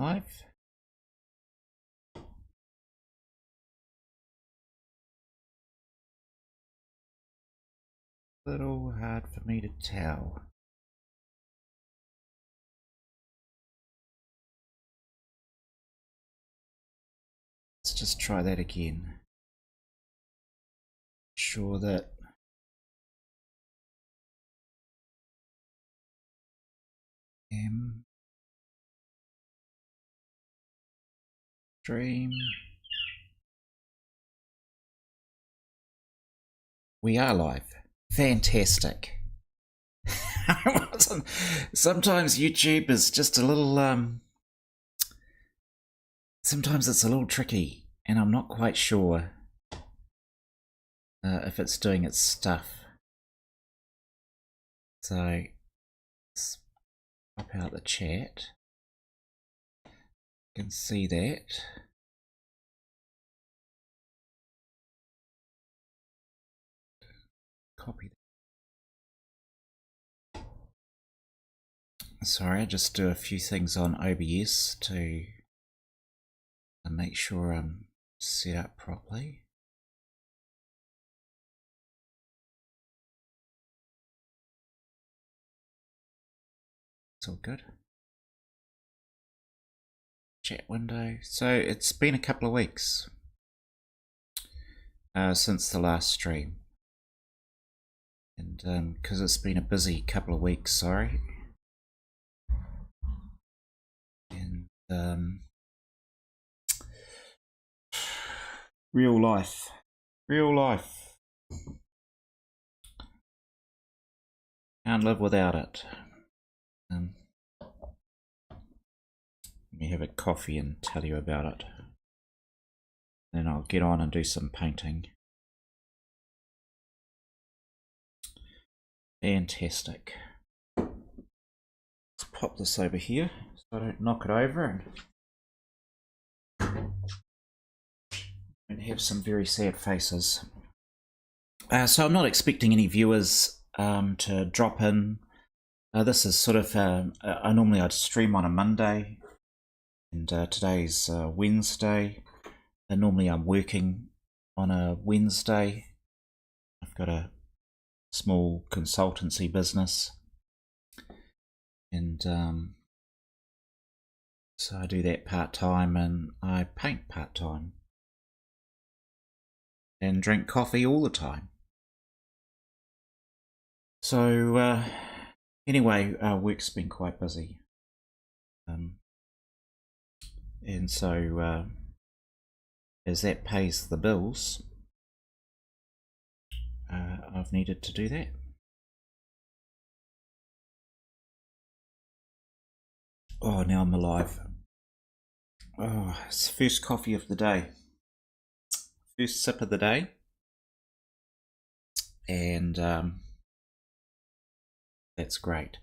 live. A little hard for me to tell. Let's just try that again. Sure that stream. We are live. Fantastic. Sometimes YouTube is just a little sometimes it's a little tricky, and I'm not quite sure if it's doing its stuff. So let's pop out the chat. You can see that. Copy that. Sorry, I just do a few things on OBS to make sure I'm set up properly. It's all good. Chat window. So it's been a couple of weeks since the last stream, and because it's been a busy couple of weeks, sorry, and real life, can't live without it. Let me have a coffee and tell you about it. Then I'll get on and do some painting. Fantastic. Let's pop this over here so I don't knock it over and have some very sad faces. So I'm not expecting any viewers to drop in. This is sort of, normally I'd stream on a Monday, and today's Wednesday. And normally I'm working on a Wednesday. I've got a small consultancy business, and so I do that part-time, and I paint part-time and drink coffee all the time. So anyway, work's been quite busy, and so as that pays the bills, I've needed to do that. Oh, now I'm alive. Oh, it's the first coffee of the day. First sip of the day. And that's great.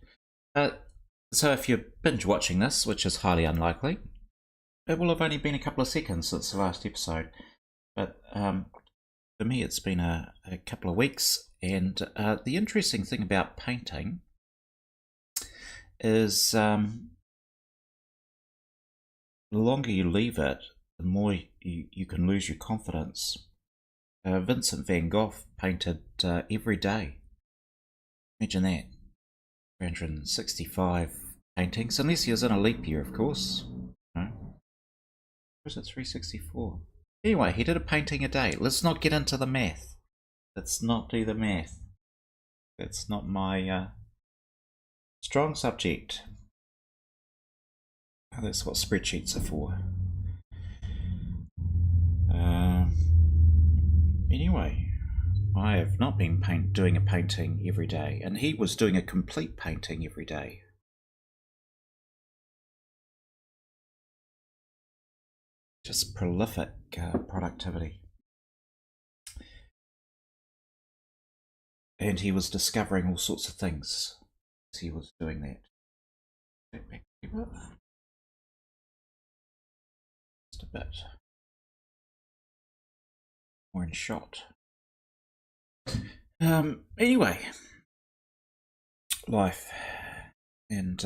So if you're binge watching this, which is highly unlikely, it will have only been a couple of seconds since the last episode. But for me, it's been a couple of weeks. And the interesting thing about painting is the longer you leave it, the more you can lose your confidence. Vincent van Gogh painted every day. Imagine that. 365 paintings, unless he was in a leap year, of course. No? Or was it 364? Anyway, he did a painting a day. Let's not get into the math. Let's not do the math. That's not my strong subject. That's what spreadsheets are for. Anyway, I have not been doing a painting every day, and he was doing a complete painting every day. Just prolific productivity. And he was discovering all sorts of things as he was doing that. Just a bit more in shot. Anyway, life, and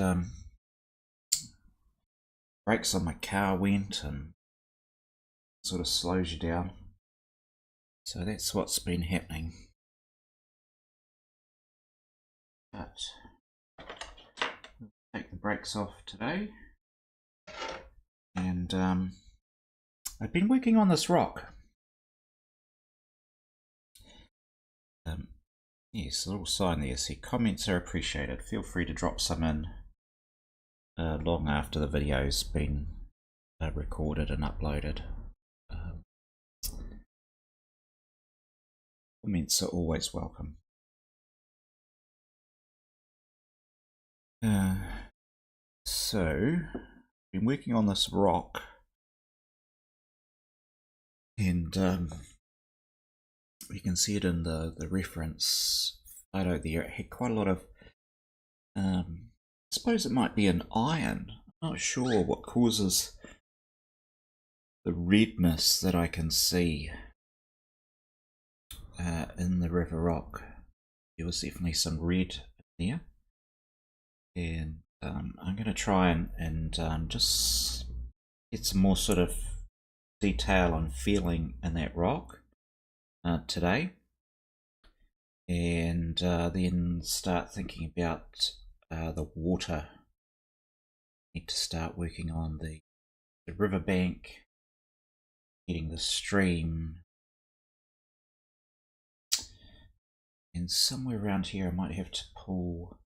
brakes on my car went and sort of slows you down. So that's what's been happening. But we'll take the brakes off today. And I've been working on this rock. Yes, a little sign there. See, comments are appreciated. Feel free to drop some in long after the video's been recorded and uploaded. Comments are always welcome. So, been working on this rock, and you can see it in the reference photo there. It had quite a lot of, I suppose it might be an iron. I'm not sure what causes the redness that I can see in the river rock. There was definitely some red in there, and I'm going to try and just get some more sort of detail and feeling in that rock today, and then start thinking about the water. Need to start working on the riverbank, getting the stream, and somewhere around here I might have to pull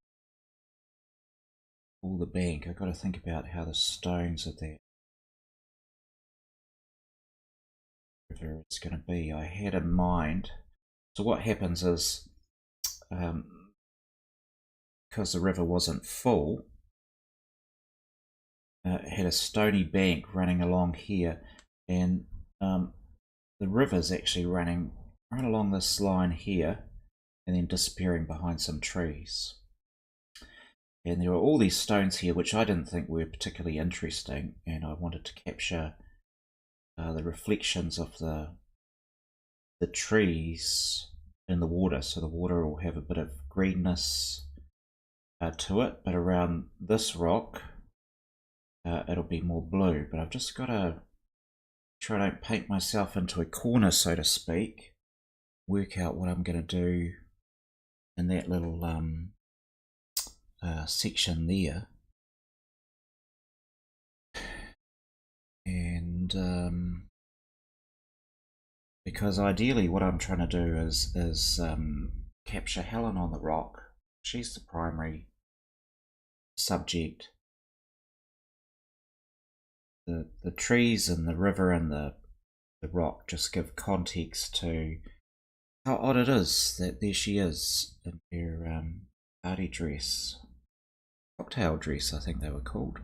the bank. I've got to think about how the stones of that river it's going to be. I had in mind. So what happens is, because the river wasn't full, it had a stony bank running along here, and the river's actually running right along this line here and then disappearing behind some trees. And there were all these stones here which I didn't think were particularly interesting, and I wanted to capture the reflections of the trees in the water, so the water will have a bit of greenness to it, but around this rock it'll be more blue. But I've just got to try to paint myself into a corner, so to speak, work out what I'm going to do in that little section there, and because ideally what I'm trying to do is capture Helen on the rock. She's the primary subject. The trees and the river and the rock just give context to how odd it is that there she is in her party dress, cocktail dress I think they were called.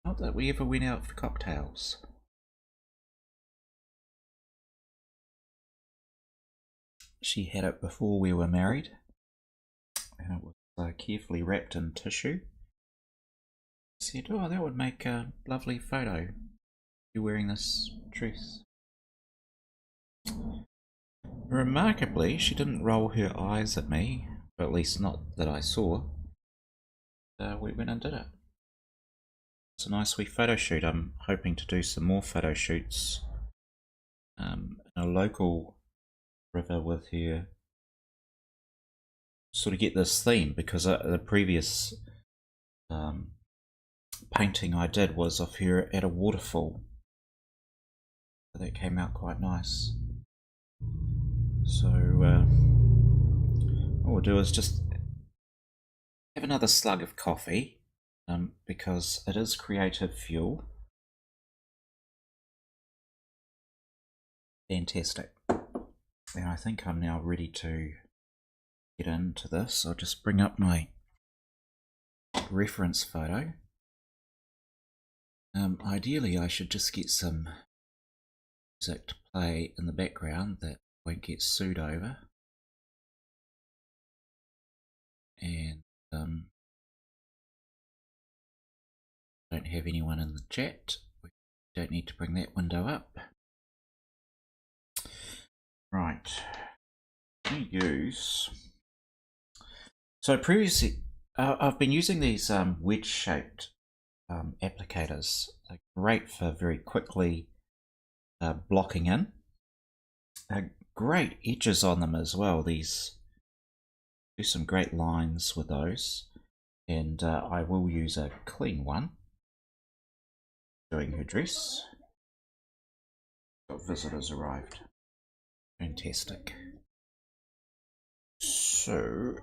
Not that we ever went out for cocktails. She had it before we were married, and it was carefully wrapped in tissue. I said, oh, that would make a lovely photo, you wearing this dress. Remarkably, she didn't roll her eyes at me, or at least not that I saw. We went and did it. It's a nice wee photo shoot. I'm hoping to do some more photo shoots in a local river with her, sort of get this theme, because the previous painting I did was of her at a waterfall. That came out quite nice. So what we'll do is just have another slug of coffee, because it is creative fuel. Fantastic. And I think I'm now ready to get into this. I'll just bring up my reference photo. Ideally I should just get some music to play in the background that won't get sued over, and don't have anyone in the chat. We don't need to bring that window up. Right, I'm going to use, so previously I've been using these wedge shaped applicators. They're great for very quickly blocking in. Great edges on them as well. These do some great lines with those, and I will use a clean one doing her dress. Got visitors arrived. Fantastic. So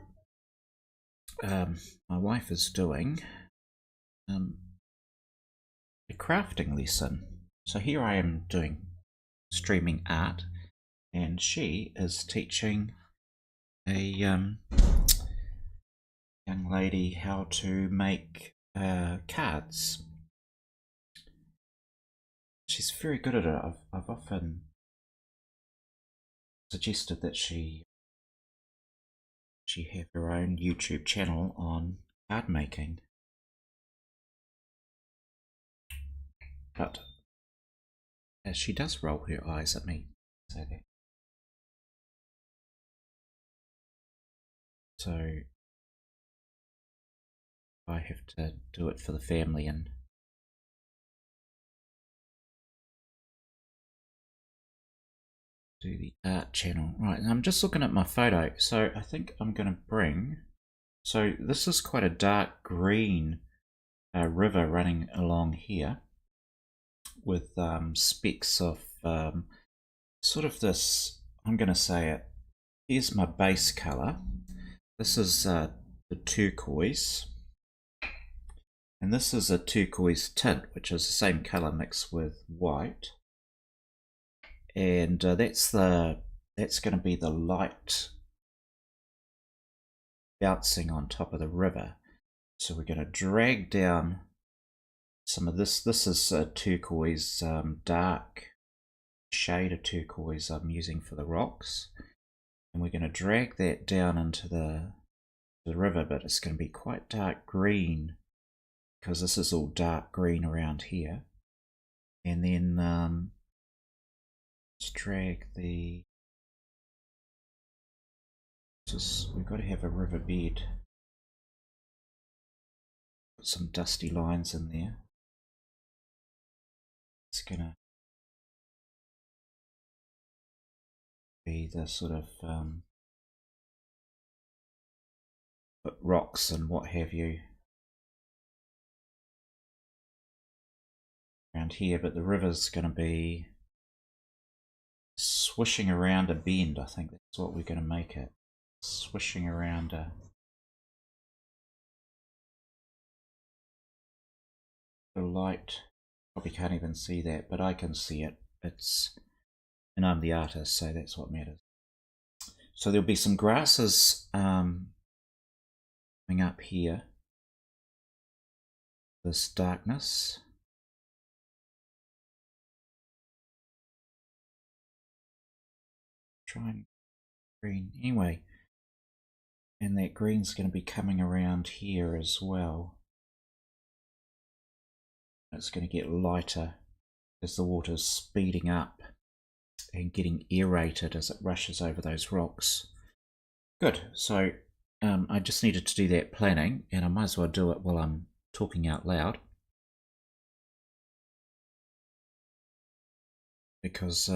my wife is doing a crafting lesson. So here I am doing streaming art, and she is teaching a young lady how to make cards. She's very good at it. I've often suggested that she have her own YouTube channel on card making, but as she does roll her eyes at me, say that. So I have to do it for the family and do the art channel. Right, I'm just looking at my photo. So I think I'm going to bring... So this is quite a dark green river running along here with specks of sort of this, I'm going to say it, here's my base color. This is the turquoise. And this is a turquoise tint, which is the same color mixed with white. And that's going to be the light bouncing on top of the river. So we're going to drag down some of this. This is a turquoise, dark shade of turquoise I'm using for the rocks. And we're going to drag that down into the river, but it's going to be quite dark green because this is all dark green around here. And then let's drag the... we've got to have a river bed. Put some dusty lines in there. It's gonna be the sort of put rocks and what have you around here, but the river's going to be swishing around a bend. I think that's what we're going to make it. Swishing around a light. Probably can't even see that, but I can see it. And I'm the artist, so that's what matters. So there'll be some grasses coming up here. This darkness. Trying green anyway, and that green's going to be coming around here as well. It's going to get lighter as the water's speeding up and getting aerated as it rushes over those rocks. Good. So I just needed to do that planning, and I might as well do it while I'm talking out loud, because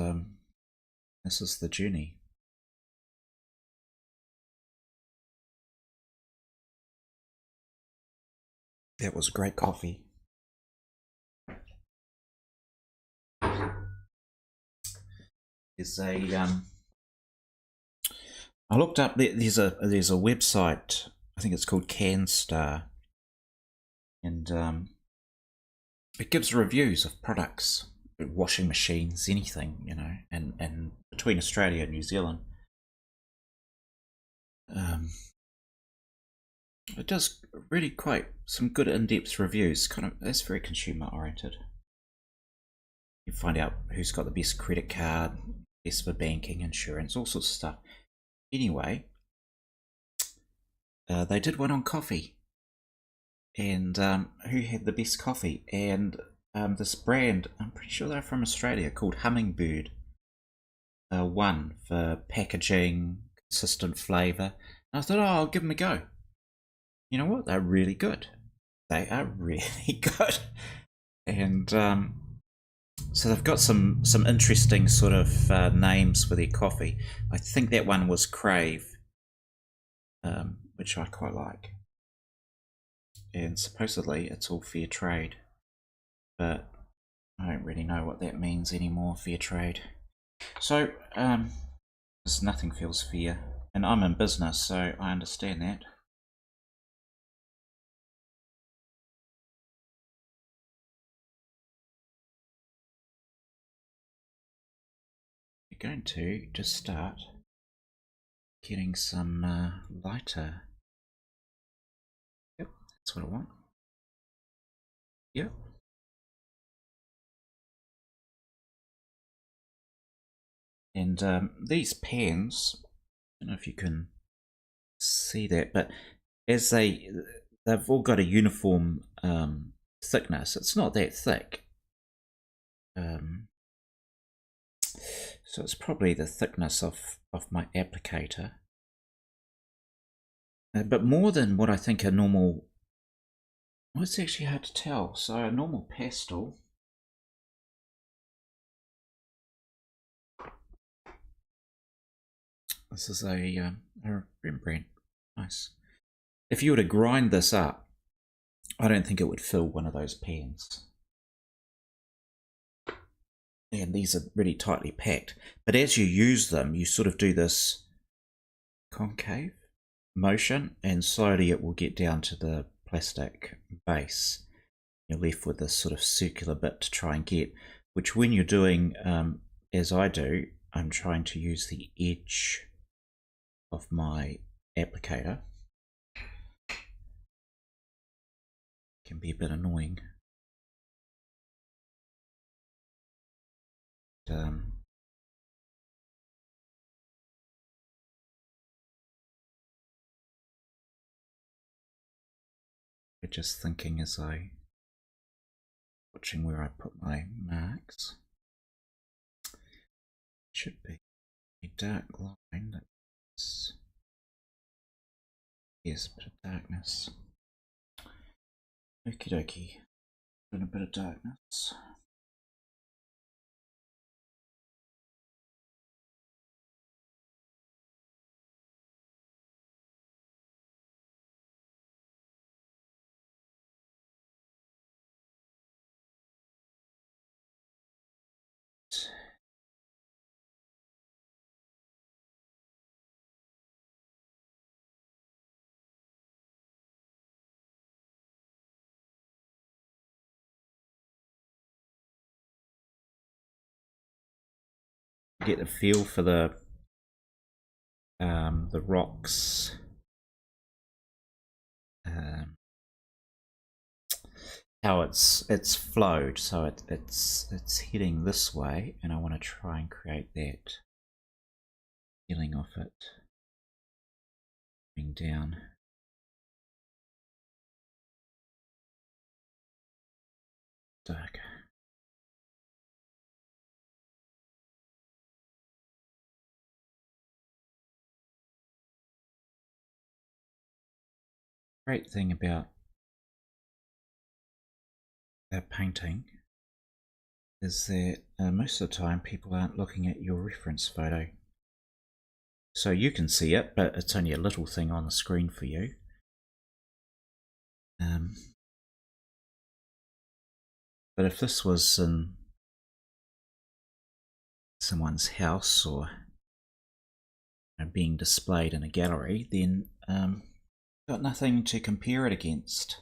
this is the journey. That was great coffee. There's a I looked up, there's a website, I think it's called CanStar, and it gives reviews of products, washing machines, anything, you know, and between Australia and New Zealand. It does really quite some good in-depth reviews. It's very consumer oriented. You find out who's got the best credit card, best for banking, insurance, all sorts of stuff. Anyway, they did one on coffee, and who had the best coffee, and this brand, I'm pretty sure they're from Australia, called Hummingbird, won for packaging, consistent flavour. And I thought, oh, I'll give them a go. You know what? They're really good. They are really good. And so they've got some interesting sort of names for their coffee. I think that one was Crave, which I quite like. And supposedly it's all fair trade, but I don't really know what that means anymore, fair trade. So, because nothing feels fair, and I'm in business, so I understand that. We're going to just start getting some lighter. Yep, that's what I want. Yep. And these pans, I don't know if you can see that, but as they've all got a uniform thickness. It's not that thick. So it's probably the thickness of my applicator. But more than what I think a normal... Well, it's actually hard to tell. So a normal pastel... This is a Rembrandt. Nice. If you were to grind this up, I don't think it would fill one of those pans. And these are really tightly packed. But as you use them, you sort of do this concave motion, and slowly it will get down to the plastic base. You're left with this sort of circular bit to try and get, which when you're doing, as I do, I'm trying to use the edge of my applicator. Can be a bit annoying. We're just thinking as I watching where I put my marks. Should be a dark line that's, yes, a bit of darkness. Okie dokie, doing a bit of darkness. Get the feel for the rocks. How it's flowed, so it's heading this way, and I want to try and create that feeling of it coming down. Dark. Great thing about painting is that most of the time people aren't looking at your reference photo. So you can see it, but it's only a little thing on the screen for you. But if this was in someone's house or being displayed in a gallery, then got nothing to compare it against.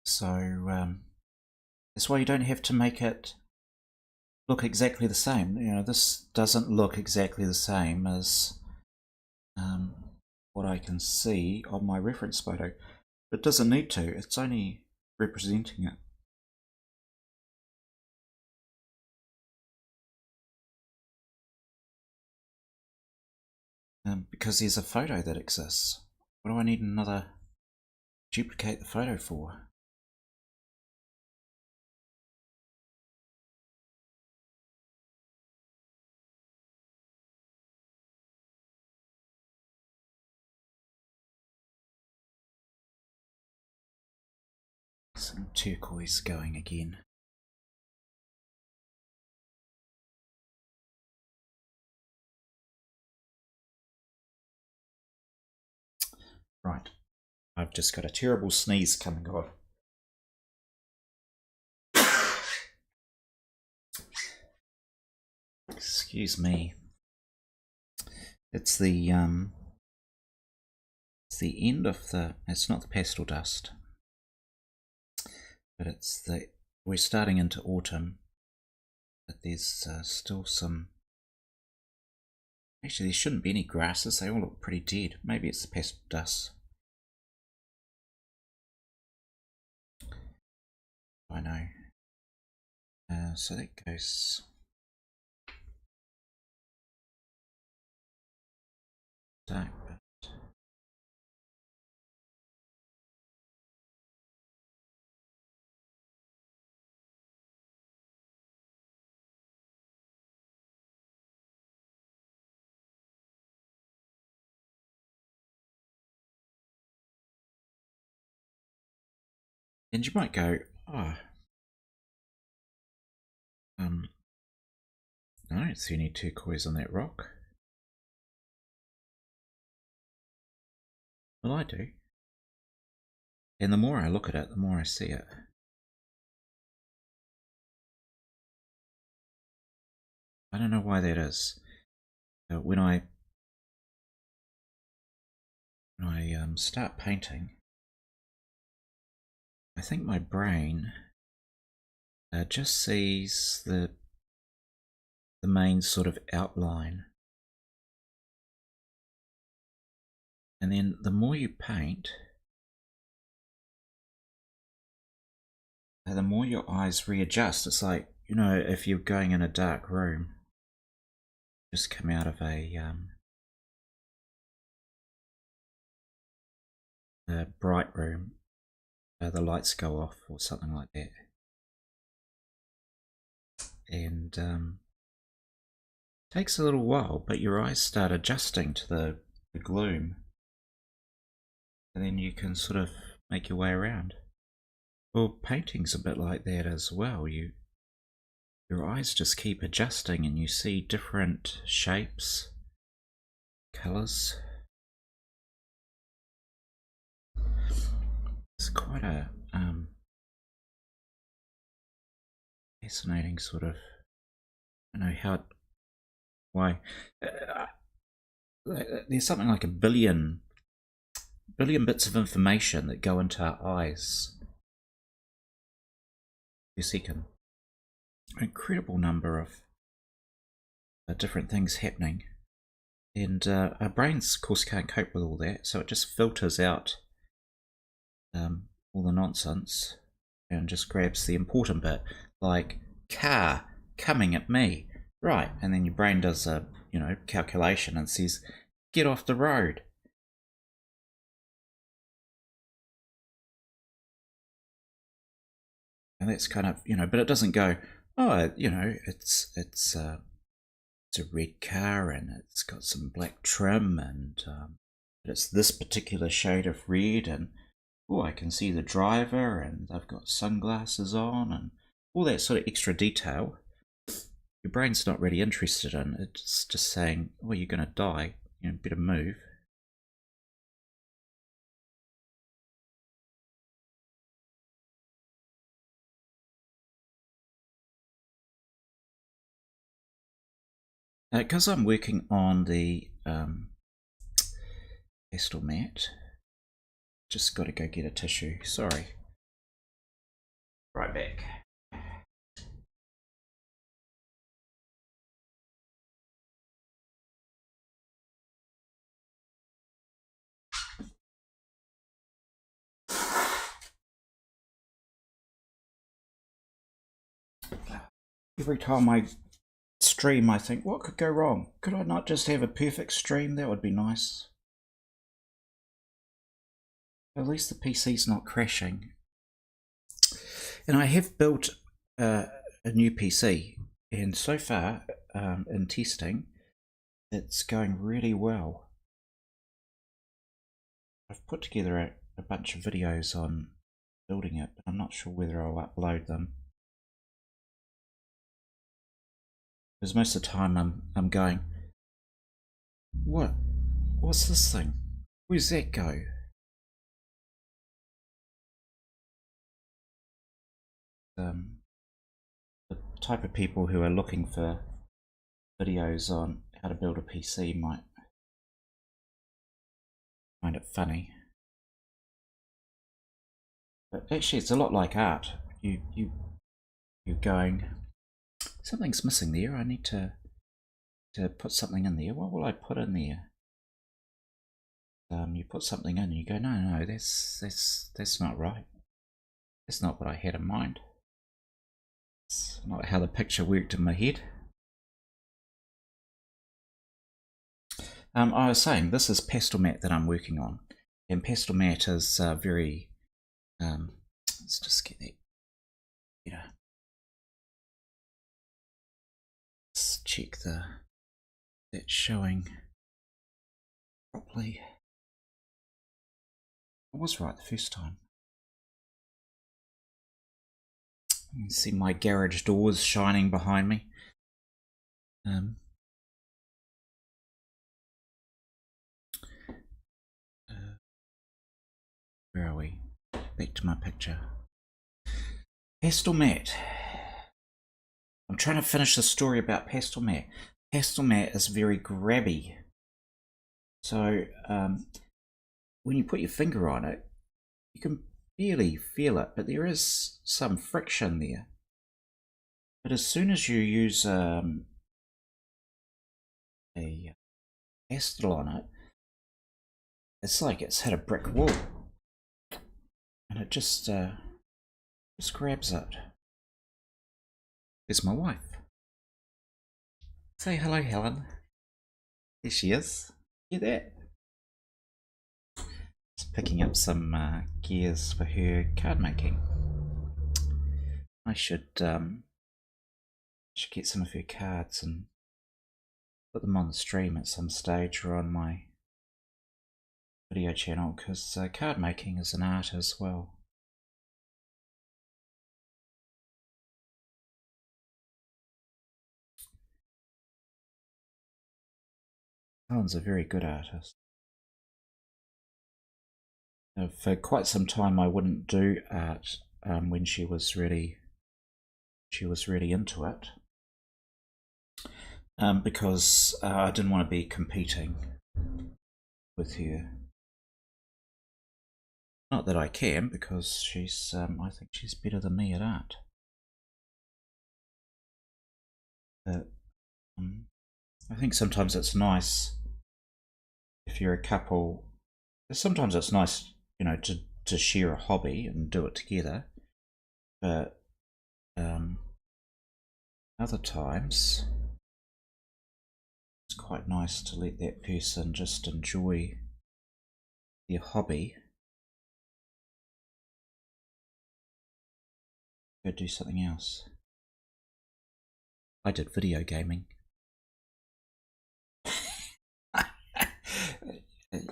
So that's why you don't have to make it look exactly the same. You know, this doesn't look exactly the same as what I can see on my reference photo. It doesn't need to, it's only representing it. Because there's a photo that exists. What do I need another duplicate the photo for? Some turquoise going again. Right, I've just got a terrible sneeze coming on. Excuse me. It's the end of the. It's not the pastel dust, but it's the. We're starting into autumn, but there's still some. Actually, there shouldn't be any grasses. They all look pretty dead. Maybe it's the pastel dust. I know. So that goes. Dark. And you might go, oh, I don't see any turquoise on that rock. Well, I do. And the more I look at it, the more I see it. I don't know why that is. When I start painting, I think my brain just sees the main sort of outline, and then the more you paint, the more your eyes readjust. It's like, you know, if you're going in a dark room, just come out of a bright room, the lights go off or something like that, and takes a little while, but your eyes start adjusting to the gloom, and then you can sort of make your way around. Well, painting's a bit like that as well. Your eyes just keep adjusting, and you see different shapes, colours. It's quite a fascinating sort of. I don't know why. There's something like a billion bits of information that go into our eyes per second. An incredible number of different things happening, and our brains, of course, can't cope with all that, so it just filters out all the nonsense and just grabs the important bit, like car coming at me, right? And then your brain does a calculation and says, get off the road. And that's kind of, but it doesn't go, oh, it's a red car and it's got some black trim, and it's this particular shade of red, and oh, I can see the driver and they've got sunglasses on, and all that sort of extra detail. Your brain's not really interested in. It's just saying, oh, you're going to die, better move. Because I'm working on the pastel mat, just got to go get a tissue. Sorry. Right back. Every time I stream, I think, what could go wrong? Could I not just have a perfect stream? That would be nice. At least the PC's not crashing. And I have built a new PC, and so far in testing, it's going really well. I've put together a bunch of videos on building it, but I'm not sure whether I'll upload them. Because most of the time I'm going, what's this thing? Where's that go? The type of people who are looking for videos on how to build a PC might find it funny. But actually it's a lot like art. You're going, something's missing there, I need to put something in there. What will I put in there? You put something in and you go, no, that's not right. That's not what I had in mind. It's not how the picture worked in my head. I was saying, this is Pastel Mat that I'm working on. And Pastel Mat is very, let's just get that, let's check that's showing properly. I was right the first time. You can see my garage doors shining behind me. Where are we? Back to my picture. Pastel Mat. I'm trying to finish the story about Pastel Mat. Pastel Mat is very grabby. So when you put your finger on it, you can barely feel it, but there is some friction there. But as soon as you use a pastel on it, it's like it's hit a brick wall, and it just grabs it. There's my wife. Say hello, Helen. There she is. Hear that? Just picking up some gears for her card making. I should get some of her cards and put them on the stream at some stage or on my video channel, because card making is an art as well. Helen's a very good artist. For quite some time I wouldn't do art when she was really into it, because I didn't want to be competing with her. Not that I can, because she's I think she's better than me at art. But I think sometimes it's nice if you're a couple. Sometimes it's nice, to share a hobby and do it together. But other times it's quite nice to let that person just enjoy their hobby. Go do something else. I did video gaming.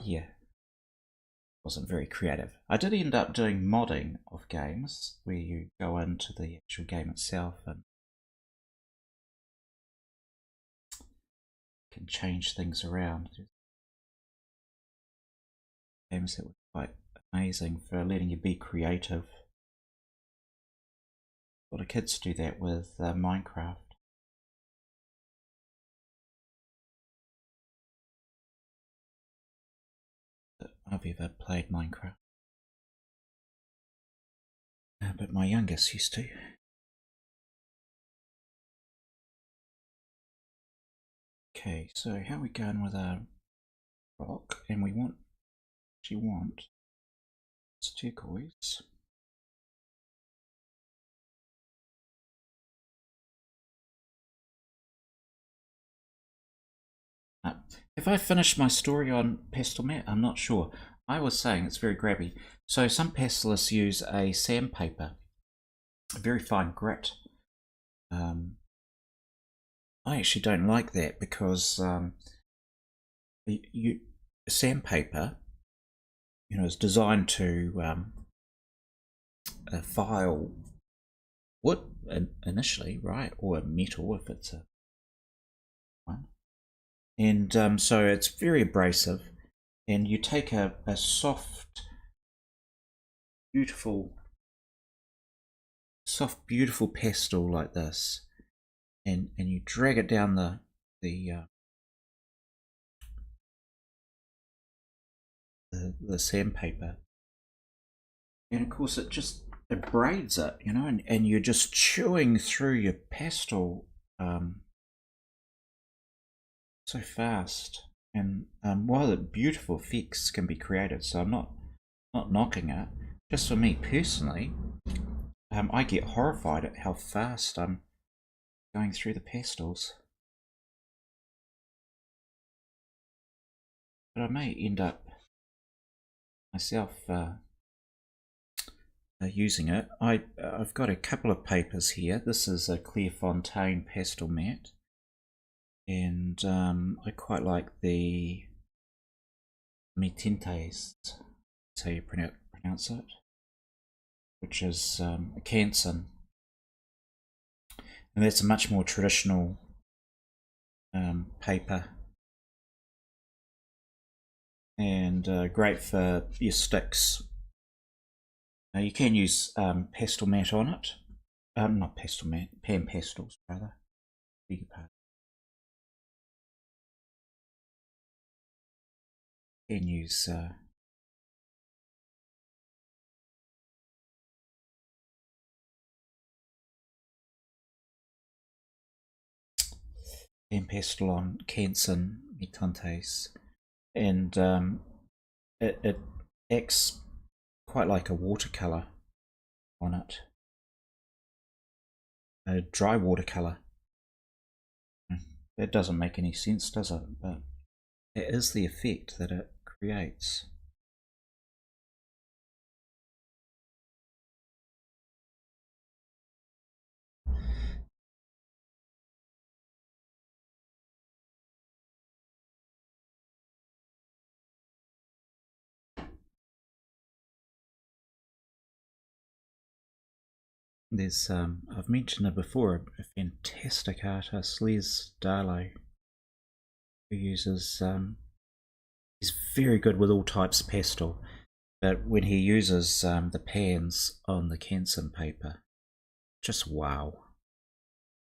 Yeah, wasn't very creative. I did end up doing modding of games, where you go into the actual game itself and can change things around. Games that were quite amazing for letting you be creative. A lot of kids do that with Minecraft. I've ever played Minecraft, but my youngest used to. Okay, so how are we going with our rock? And we want it's turquoise. Have I finished my story on Pastel Mat? I'm not sure. I was saying it's very grabby. So some pastelists use a sandpaper, a very fine grit. I actually don't like that, because sandpaper, is designed to file wood initially, right, or a metal if it's a one. And so it's very abrasive, and you take a soft, beautiful pastel like this, and you drag it down the sandpaper, and of course it braids it, you know, and you're just chewing through your pastel so fast, and while the beautiful effects can be created, so I'm not knocking it. Just for me personally, I get horrified at how fast I'm going through the pastels. But I may end up myself using it. I've got a couple of papers here. This is a Clairefontaine pastel matte, and I quite like the Metintes, that's how you pronounce it, which is a Canson, and that's a much more traditional paper, and great for your sticks. Now you can use pastel matte on it, not pastel matte, pan pastels rather. Beg your pardon. You can use pan pastel on Canson Metantes, and it acts quite like a watercolor on it, a dry watercolor. That doesn't make any sense, does it? But it is the effect that it creates. There's I've mentioned it before, a fantastic artist, Les Darlow, who uses he's very good with all types of pastel, but when he uses the pans on the Canson paper, just wow.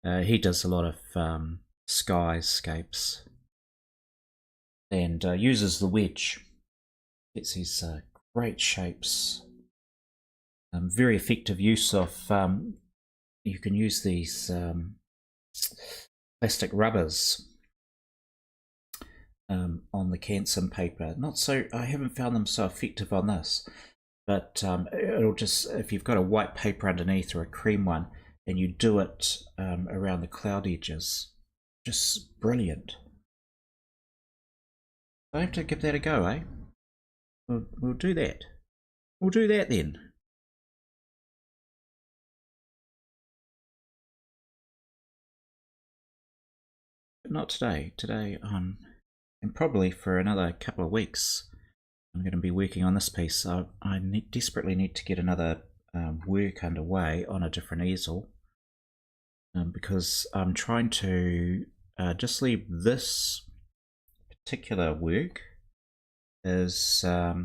He does a lot of skyscapes, and uses the wedge. Gets these great shapes. Very effective use of, you can use these plastic rubbers on the Canson paper. Not so, I haven't found them so effective on this, but it'll just, if you've got a white paper underneath or a cream one, and you do it around the cloud edges, just brilliant. I have to give that a go, eh? We'll do that. We'll do that then. But not today. Today, and probably for another couple of weeks, I'm going to be working on this piece. I desperately need to get another work underway on a different easel, because I'm trying to just leave this particular work as a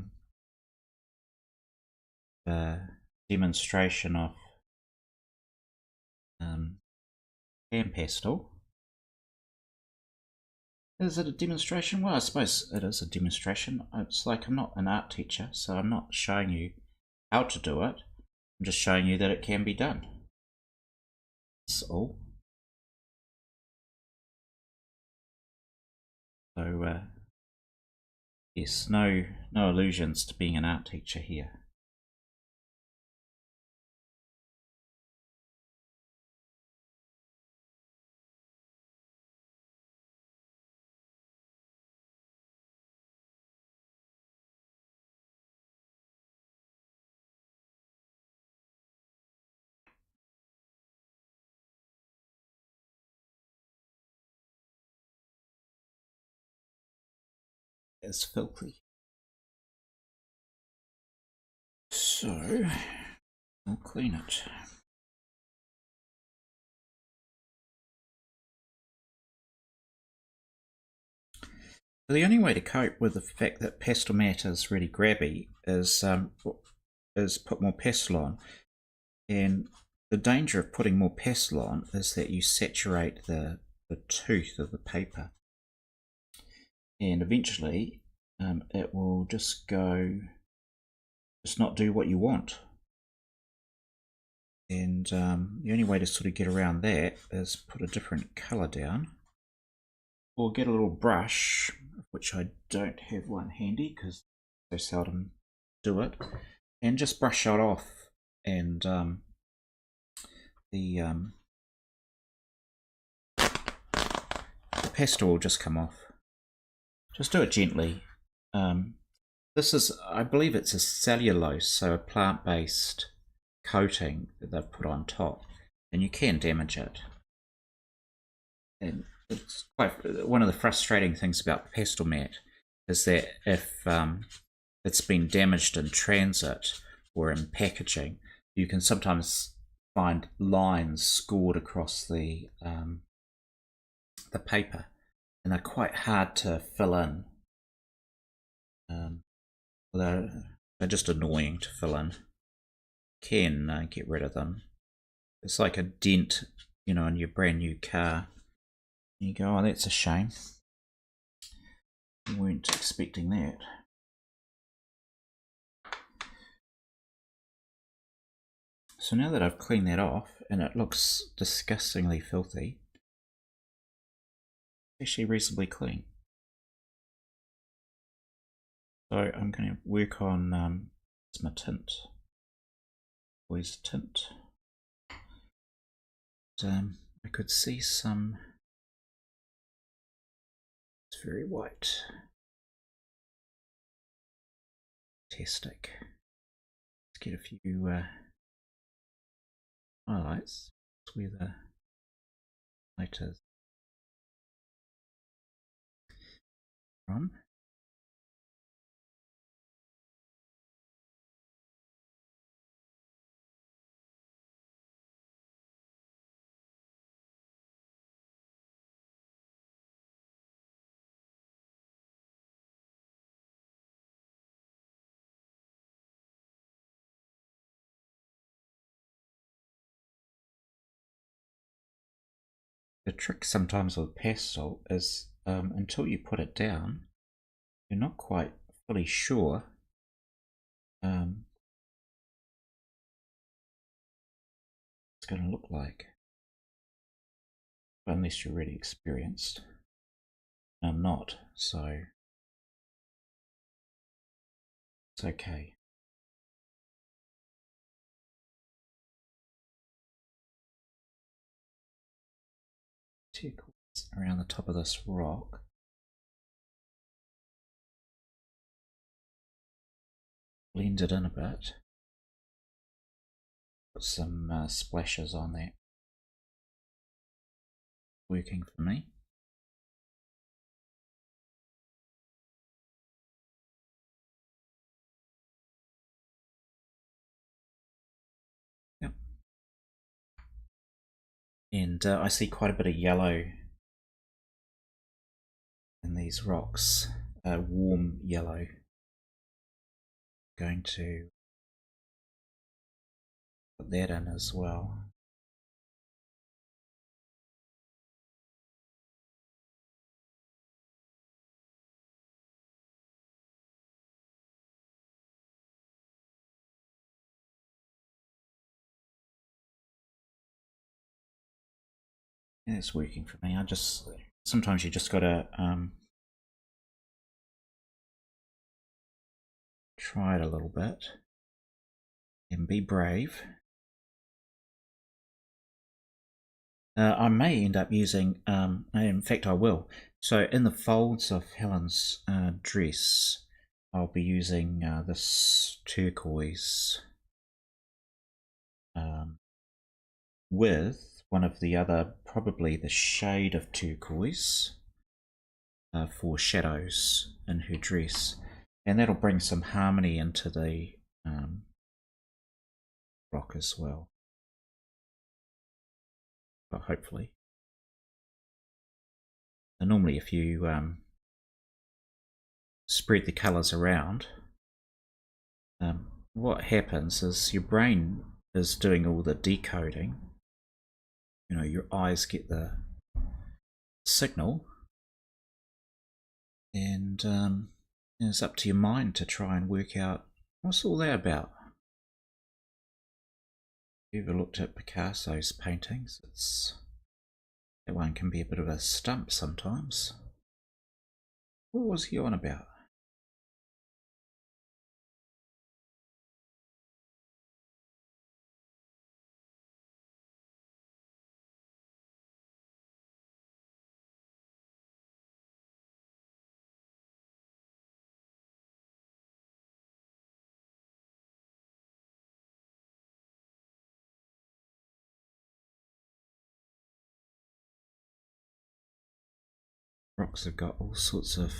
demonstration of pan pastel. Is it a demonstration? Well, I suppose it is a demonstration. It's like I'm not an art teacher, so I'm not showing you how to do it. I'm just showing you that it can be done. That's all. So, yes, no allusions to being an art teacher here. It's filthy. So, We'll clean it. The only way to cope with the fact that pastel mat is really grabby is put more pastel on. And the danger of putting more pastel on is that you saturate the tooth of the paper. And eventually it will just not do what you want. And the only way to sort of get around that is put a different colour down. Or get a little brush, which I don't have one handy because I seldom do it, and just brush it off, and the pastel will just come off. Just do it gently. This is, I believe it's a cellulose, so a plant-based coating that they've put on top, and you can damage it. And it's quite one of the frustrating things about the pastel mat is that if it's been damaged in transit or in packaging, you can sometimes find lines scored across the paper, and they're quite hard to fill in. They're just annoying to fill in. Can get rid of them. It's like a dent, you know, in your brand new car. You go, oh, that's a shame. You weren't expecting that. So now that I've cleaned that off, and it looks disgustingly filthy, it's actually reasonably clean. So I'm going to work on my tint. Always tint. I could see some. It's very white. Fantastic. Let's get a few highlights. That's where the light is from. The trick sometimes with pastel is until you put it down, you're not quite fully sure what it's going to look like, unless you're really experienced. I'm not, so it's okay. Turquoise around the top of this rock. Blend it in a bit. Put some splashes on that. Working for me. Yep. And I see quite a bit of yellow in these rocks, warm yellow. Going to put that in as well. Yeah, it's working for me. Sometimes you just gotta try it a little bit and be brave. I may end up using, in fact I will. So in the folds of Helen's dress, I'll be using this turquoise with one of the other, probably the shade of turquoise for shadows in her dress, and that'll bring some harmony into the rock as well. Well, hopefully. And normally if you spread the colours around, what happens is your brain is doing all the decoding. You know, your eyes get the signal, and it's up to your mind to try and work out what's all that about. If you've ever looked at Picasso's paintings, that one can be a bit of a stump sometimes. What was he on about? Rocks have got all sorts of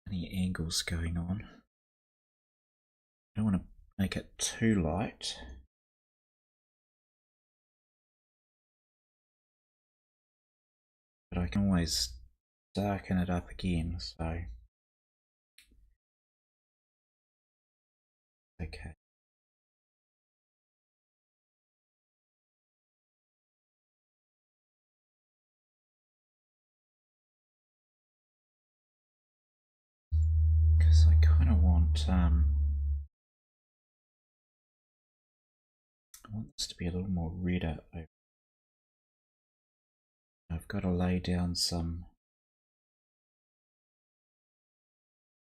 funny angles going on. I don't want to make it too light. But I can always darken it up again, so okay. Because I kind of want I want this to be a little more redder. I've got to lay down some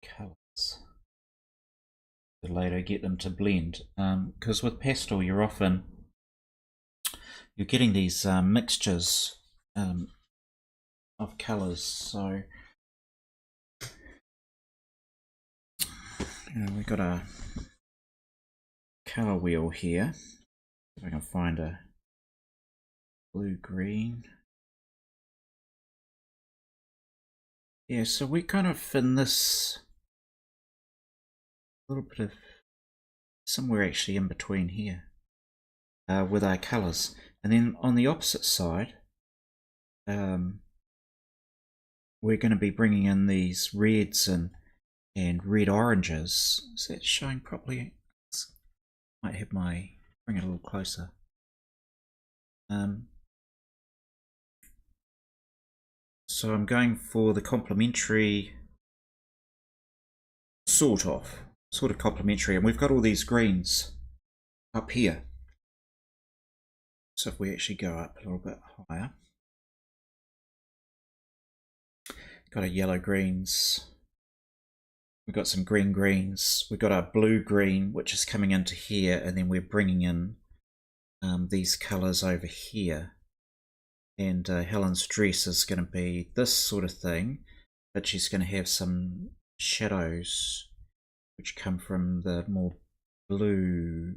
colours to later get them to blend. Because with pastel, you're getting these mixtures of colours. So we've got a colour wheel here. If I can find a blue-green. Yeah, so we're kind of in this little bit of somewhere actually in between here with our colours. And then on the opposite side, we're going to be bringing in these reds and red oranges. Is that showing properly? Might have my bring it a little closer. So I'm going for the complementary, sort of complementary, and we've got all these greens up here. So if we actually go up a little bit higher, got our yellow greens, we've got some green greens, we've got our blue green which is coming into here, and then we're bringing in these colours over here. And Helen's dress is going to be this sort of thing, but she's going to have some shadows which come from the more blue.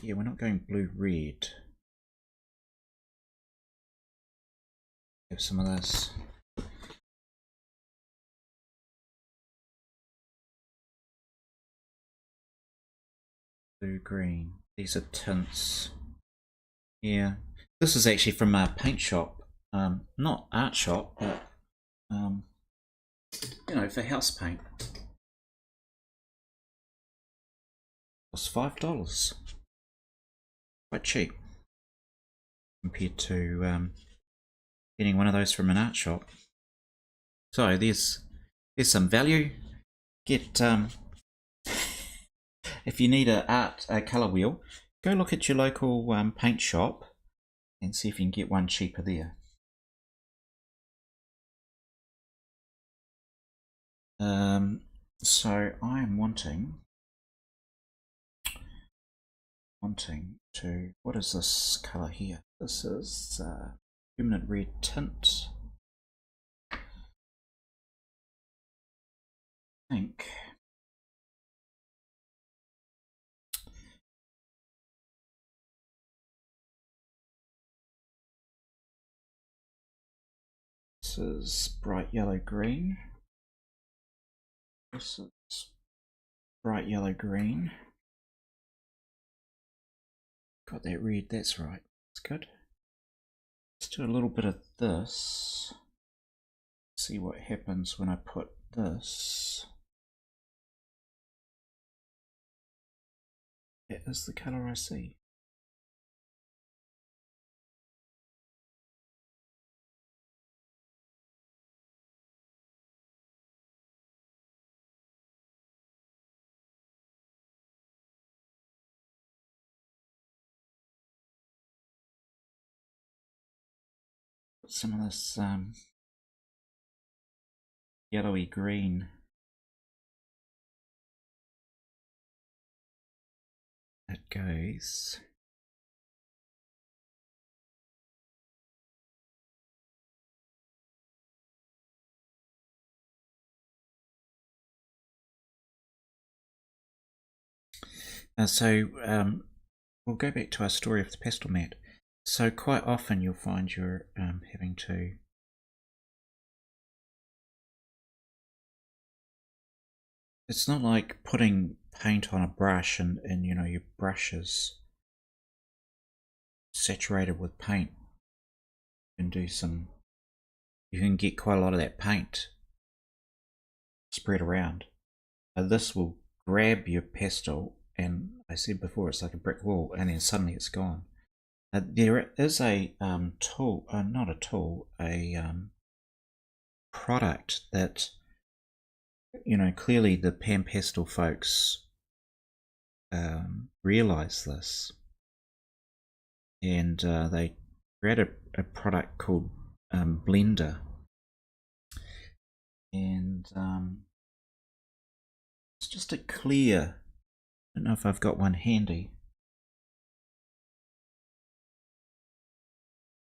Yeah, we're not going blue-red. Have some of this. Blue-green. These are tints. Yeah, this is actually from a paint shop, not art shop, but you know, for house paint. Costs $5. Quite cheap compared to getting one of those from an art shop. So there's some value. Get if you need a colour wheel, go look at your local paint shop and see if you can get one cheaper there. So I am wanting to, what is this colour here? This is permanent red tint. I think this is bright yellow green. This is bright yellow green. Got that red, that's right. That's good. Let's do a little bit of this. See what happens when I put this. That is the colour I see. Put some of this yellowy green. That goes. So we'll go back to our story of the pastel mat. So quite often you'll find you're having to it's not like putting paint on a brush and you know your brush is saturated with paint. You can you can get quite a lot of that paint spread around. This will grab your pastel, and I said before it's like a brick wall, and then suddenly it's gone. There is a tool, not a tool, a product that, you know, clearly the Pan Pastel folks realize this, and they created a product called Blender, and it's just a clear, I don't know if I've got one handy.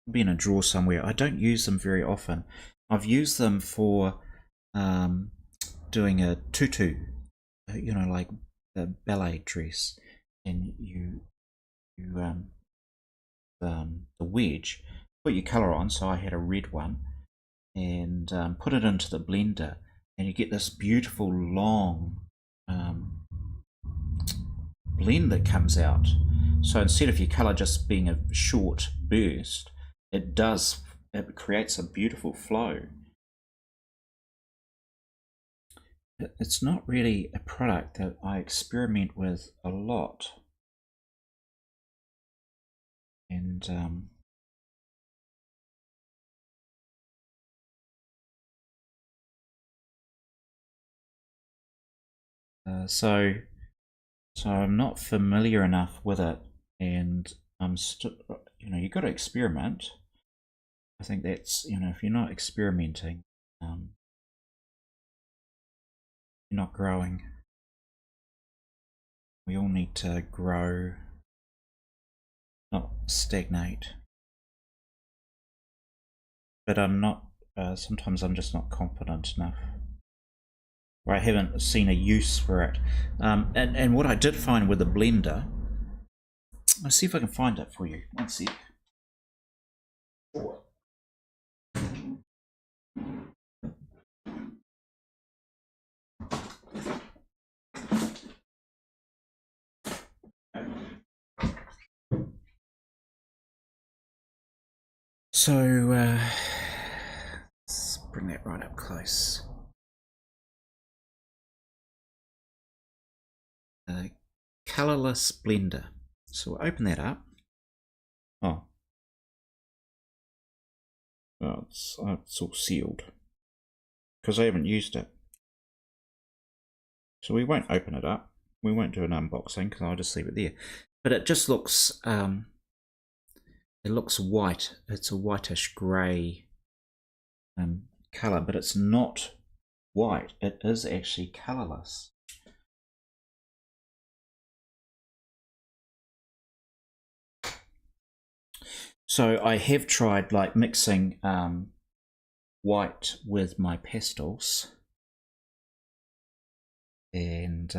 It'll be in a drawer somewhere. I don't use them very often. I've used them for doing a tutu, you know, like a ballet dress, and the wedge, put your colour on. So I had a red one, and put it into the blender, and you get this beautiful long blend that comes out. So instead of your colour just being a short burst, it creates a beautiful flow. It's not really a product that I experiment with a lot, and so I'm not familiar enough with it, and I'm still, you know, you've got to experiment. I think that's, you know, if you're not experimenting, you're not growing. We all need to grow, not stagnate. But I'm not, sometimes I'm just not confident enough, or I haven't seen a use for it. And what I did find with the blender, let's see if I can find it for you. One sec. So let's bring that right up close. Colorless blender. So we'll open that up. Oh, well, it's all sealed because I haven't used it. So we won't open it up. We won't do an unboxing because I'll just leave it there. But it just looks, it looks white. It's a whitish grey color, but it's not white. It is actually colorless. So I have tried like mixing white with my pastels, and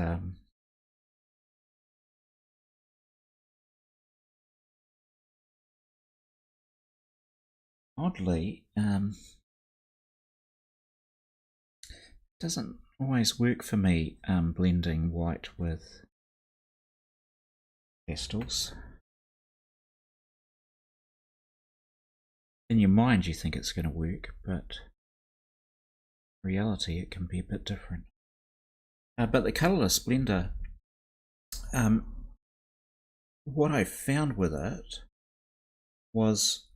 oddly doesn't always work for me, blending white with pastels. In your mind you think it's going to work, but in reality it can be a bit different. But the colourless blender, what I found with it was,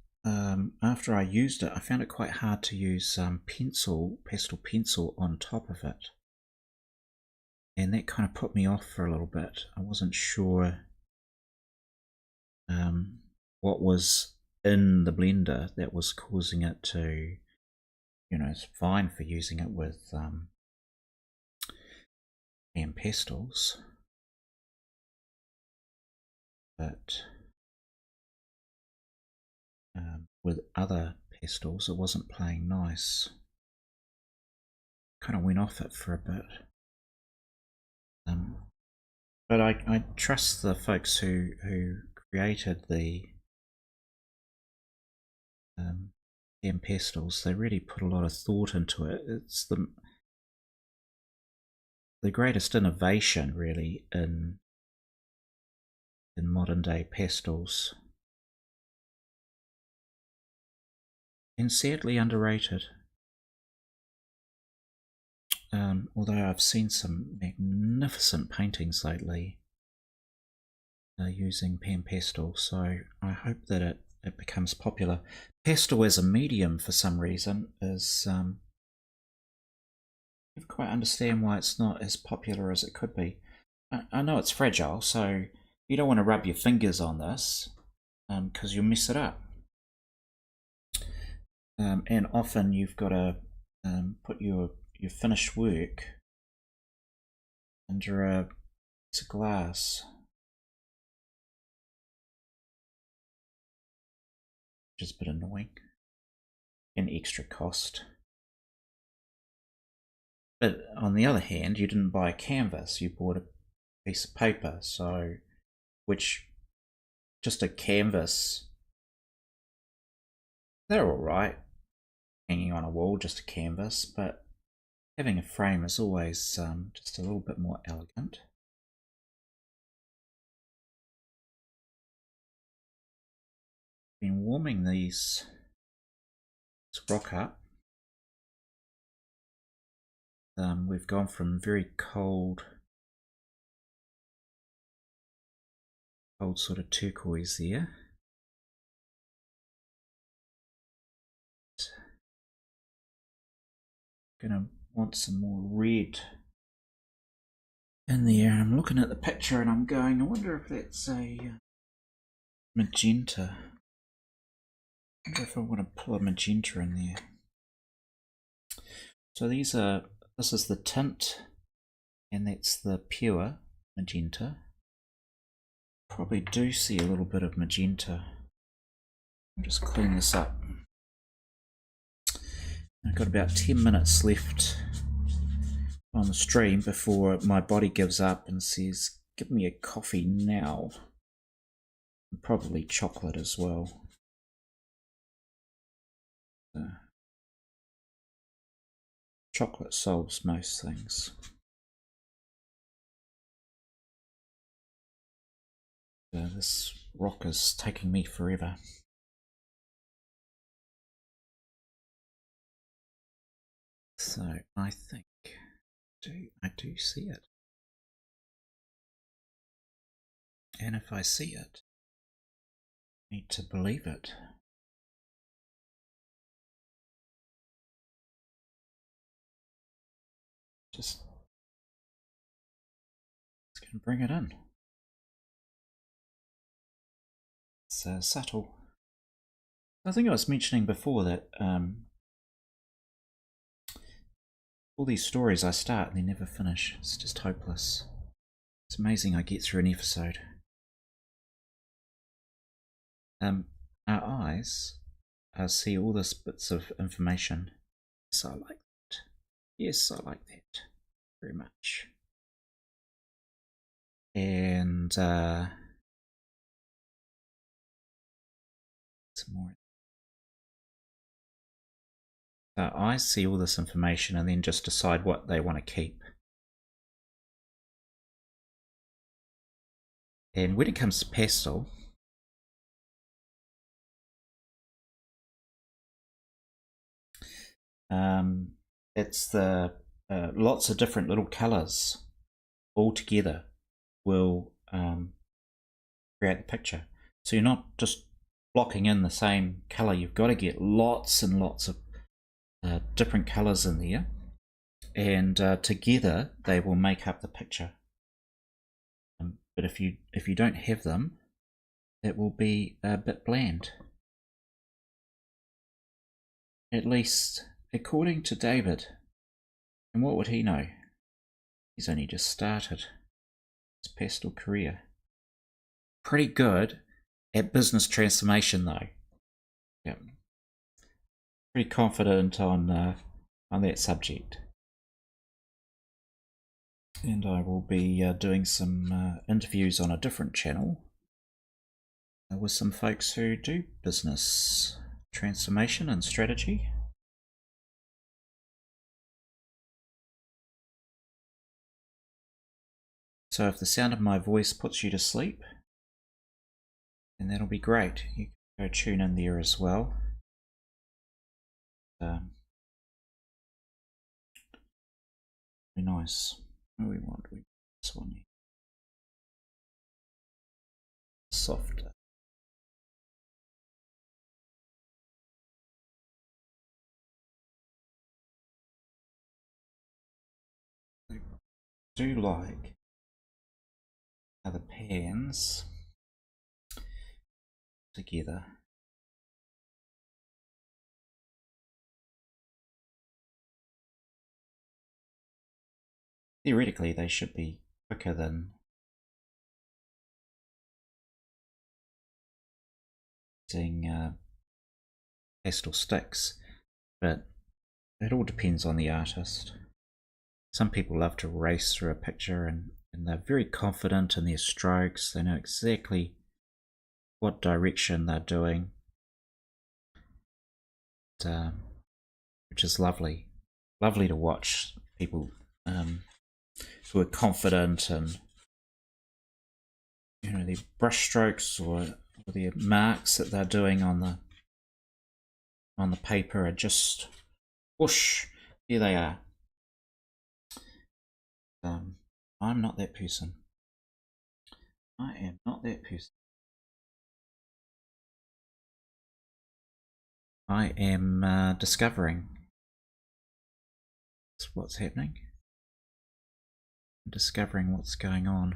after I used it, I found it quite hard to use pastel pencil on top of it. And that kind of put me off for a little bit. I wasn't sure what was in the blender that was causing it to, it's fine for using it with and pastels, but with other pastels it wasn't playing nice. Kind of went off it for a bit. But I trust the folks who created the and pastels. They really put a lot of thought into it. It's the greatest innovation really in modern day pastels, and sadly underrated. Although I've seen some magnificent paintings lately using pan pastel, so I hope that it becomes popular. Pastel as a medium, for some reason, is I don't quite understand why it's not as popular as it could be. I know it's fragile, so you don't want to rub your fingers on this because you'll mess it up. And often you've got to put your finished work under a piece of glass, which is a bit annoying, an extra cost. But on the other hand, you didn't buy a canvas, you bought a piece of paper, so which just a canvas, they're all right hanging on a wall, just a canvas, but having a frame is always just a little bit more elegant. Been warming these rock up. We've gone from very cold sort of turquoise there. Gonna want some more red in there. I'm looking at the picture and I'm going, I wonder if that's a magenta. I wonder if I want to pull a magenta in there. So this is the tint, and that's the pure magenta. Probably do see a little bit of magenta. I'll just clean this up. I've got about 10 minutes left on the stream before my body gives up and says, give me a coffee now. And probably chocolate as well. Chocolate solves most things. This rock is taking me forever. So I think I do see it. And if I see it, I need to believe it. Just gonna bring it in. It's subtle. I think I was mentioning before that all these stories I start and they never finish. It's just hopeless. It's amazing I get through an episode. Our eyes see all these bits of information. Yes, I like that. Yes, I like that very much. And some more. So I see all this information and then just decide what they want to keep. And when it comes to pastel, it's the lots of different little colors all together will create the picture. So you're not just blocking in the same color, you've got to get lots and lots of different colors in there, and together they will make up the picture. But if you don't have them, it will be a bit bland. At least according to David. And what would he know? He's only just started his pastel career. Pretty good at business transformation though. Yep. Pretty confident on that subject. And I will be doing some interviews on a different channel with some folks who do business transformation and strategy. So if the sound of my voice puts you to sleep, then that'll be great. You can go tune in there as well. Very nice. What do we want? We want this one here. Softer. I do like how the pans together. Theoretically, they should be quicker than using pastel sticks, but it all depends on the artist. Some people love to race through a picture and they're very confident in their strokes. They know exactly what direction they're doing, which is lovely. Lovely to watch people who are confident and their brush strokes or their marks that they're doing on the paper are just whoosh, here they are. I'm not that person. I am not that person. I am discovering what's happening. I'm discovering what's going on.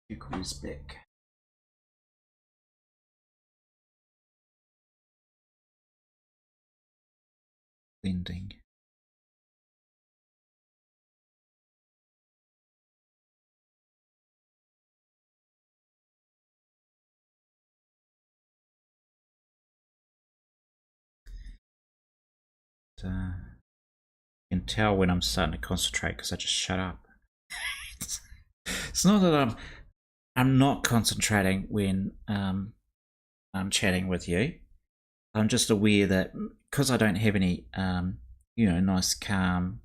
Few calls back. Blending. You can tell when I'm starting to concentrate because I just shut up. It's not that I'm not concentrating when I'm chatting with you. I'm just aware that because I don't have any nice calm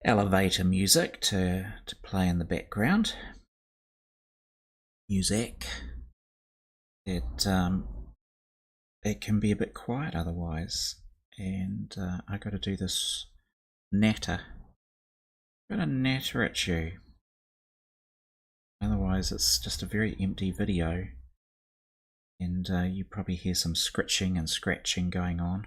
elevator music to play in the background, it can be a bit quiet otherwise, and I got to do this natter. I'm gonna natter at you, otherwise it's just a very empty video, and you probably hear some scritching and scratching going on.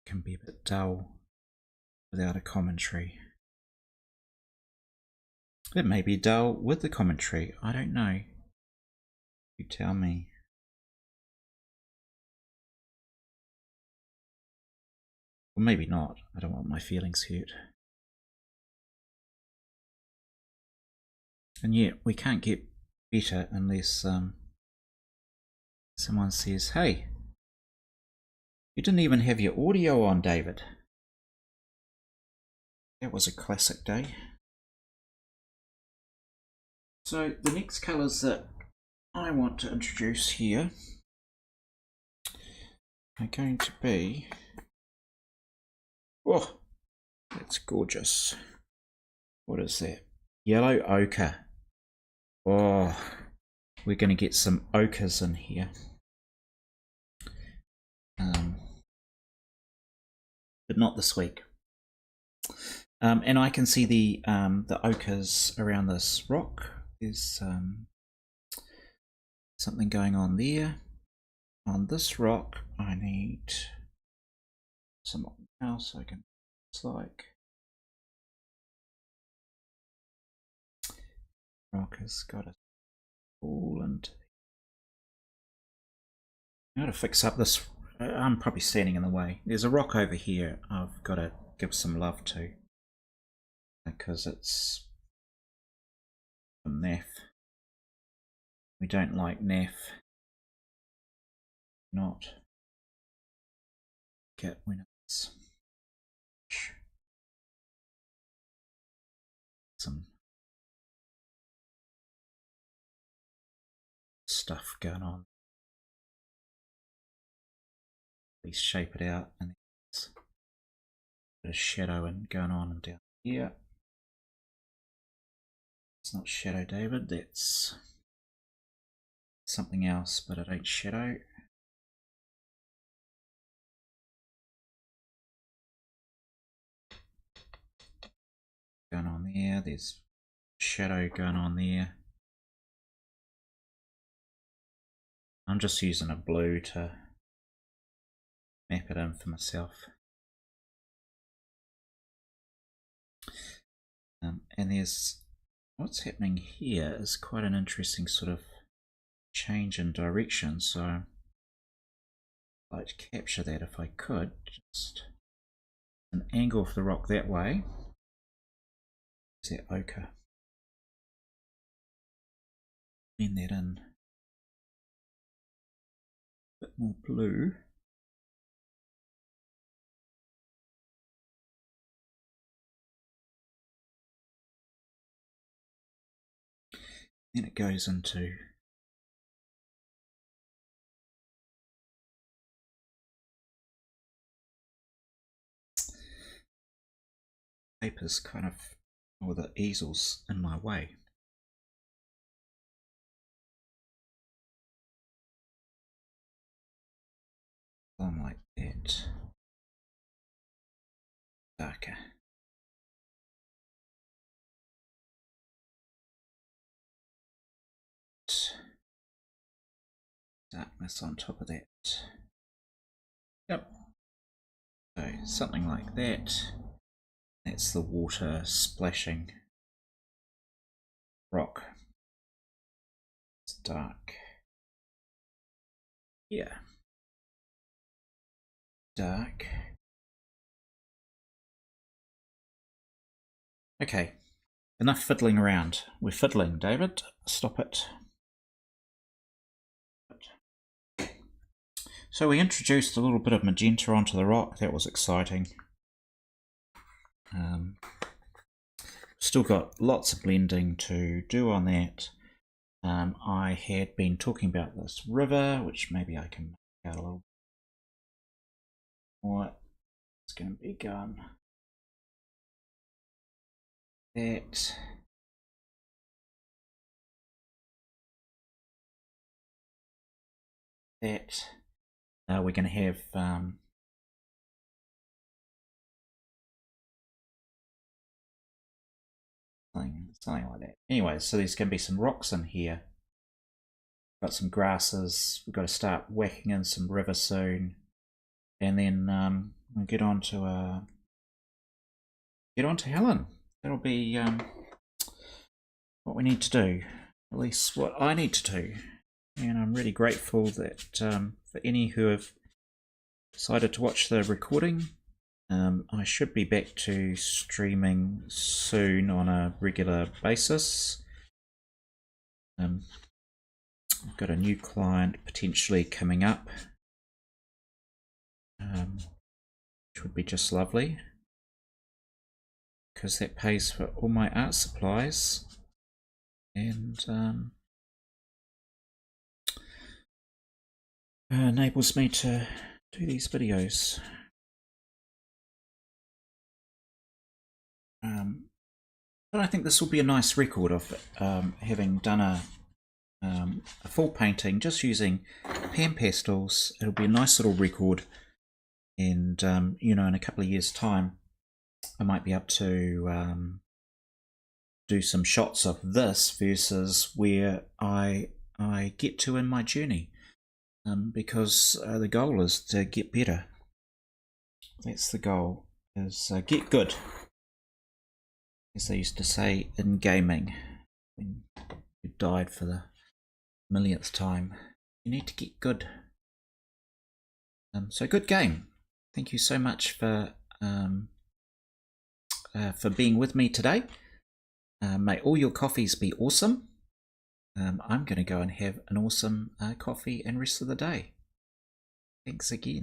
Can be a bit dull without a commentary. It may be dull with the commentary, I don't know. You tell me. Well, maybe not. I don't want my feelings hurt. And yet, we can't get better unless someone says, hey, you didn't even have your audio on, David. That was a classic day. So the next colours that I want to introduce here are going to be, oh, that's gorgeous. What is that? Yellow ochre. Oh, we're going to get some ochres in here. But not this week. And I can see the ochres around this rock. There's something going on there. On this rock, I need something else I can. It's like rock has got to fall and. I got to fix up this. I'm probably standing in the way. There's a rock over here I've got to give some love to because it's naff. We don't like naff. Not get when it's some stuff going on. Please shape it out, and there's a bit of shadow and going on and down here. It's not shadow, David. That's something else, but it ain't shadow. Going on there. There's shadow going on there. I'm just using a blue to map it in for myself. And there's what's happening here is quite an interesting sort of change in direction. So I'd like to capture that if I could. Just an angle of the rock that way. Is that ochre? Blend that in. A bit more blue. Then it goes into paper's kind of, or the easel's in my way. Something like that. Darker. Darkness on top of that. Yep. So something like that. That's the water splashing rock. It's dark. Yeah. Dark. Okay. Enough fiddling around. We're fiddling, David. Stop it. So we introduced a little bit of magenta onto the rock. That was exciting. Still got lots of blending to do on that. I had been talking about this river, which maybe I can make out a little more. It's going to be gone. That. We're going to have something like that. Anyway, so there's going to be some rocks in here. Got some grasses. We've got to start whacking in some river soon, and then we'll get on to Helen. That'll be what we need to do. At least what I need to do. and I'm really grateful that for any who have decided to watch the recording. I should be back to streaming soon on a regular basis. I've got a new client potentially coming up, which would be just lovely, because that pays for all my art supplies and enables me to do these videos. But I think this will be a nice record of having done a full painting just using pan pastels. It'll be a nice little record, and you know, in a couple of years' time, I might be able to do some shots of this versus where I get to in my journey, because the goal is to get better. That's the goal, is get good, as they used to say in gaming when you died for the millionth time. You need to get good. So good game. Thank you so much for being with me today. May all your coffees be awesome. I'm going to go and have an awesome coffee and rest of the day. Thanks again.